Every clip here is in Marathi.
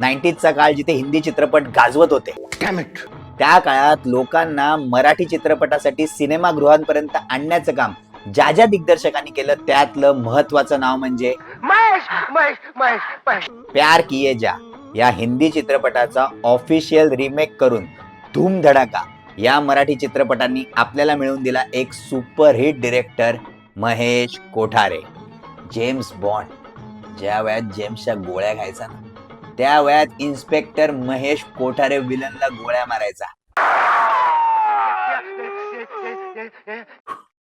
90sचा काळ जिथे हिंदी चित्रपट गाजवत होते. त्या काळात लोकांना मराठी चित्रपटासाठी सिनेमागृहांपर्यंत आणण्याचं काम ज्या ज्या दिग्दर्शकांनी केलं त्यातलं महत्वाचं नाव म्हणजे प्यार किए जा या हिंदी चित्रपटाचा ऑफिशियल रिमेक करून धूम धडाका या मराठी चित्रपटांनी आपल्याला मिळवून दिला एक superhit director Mahesh Kothare. James bond ज्या वयात जेम्सच्या गोळ्या खायचा ना, त्या वयात इन्स्पेक्टर महेश कोठारे विलनला गोळ्या मारायचा.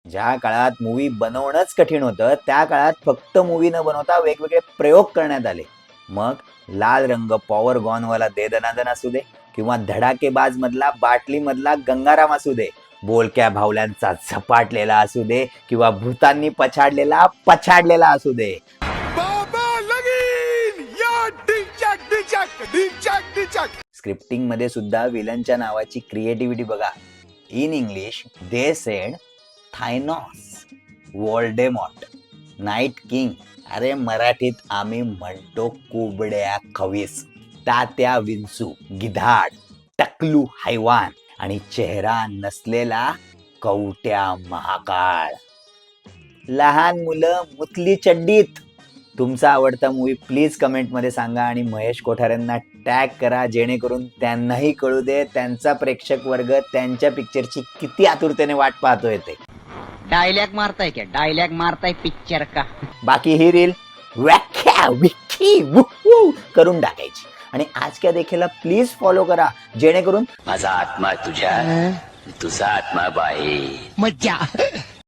ज्या काळात मूवी बनवणंच कठीण होतं त्या काळात फक्त मूवी न बनवता वेगवेगळे प्रयोग करण्यात आले. मग लाल रंग पॉवर गॉन वाला दे दनादन असू दे किंवा धडाकेबाज मधला बाटली मधला गंगाराम असू दे, बोलक्या भावल्यांचा झपाटलेला असू दे किंवा भूतांनी पछाडलेला असू दे. स्क्रिप्टिंग मध्ये सुद्धा विलनच्या नावाची क्रिएटिव्हिटी बघा. In English they said Thanos, Voldemort, night king. अरे मराठीत आम्ही म्हणतो कुबड्या खवीस, तात्या विंचू, गिधाड, टकलू हैवान आणि चेहरा नसलेला कवट्या महाकाळ. लहान मुलं मुतली चड्डीत. तुमचा आवडता मूवी प्लीज कमेंट मध्ये सांगा आणि महेश कोठारेंना टॅग करा जेणेकरून त्यांनाही कळू दे त्यांचा प्रेक्षक वर्ग त्यांच्या पिक्चरची किती आतुरतेने वाट पाहतोय ते. डायलॉग मारताय क्या? डायलॉग मारताय पिक्चर का? बाकी ही रील व्याख्या विकी वुहू करून टाकायची आणि आज क्या देखेला प्लीज फॉलो करा जेणेकरून माझा आत्मा तुझ्या, तुझा आत्मा बाहेर. मज्जा.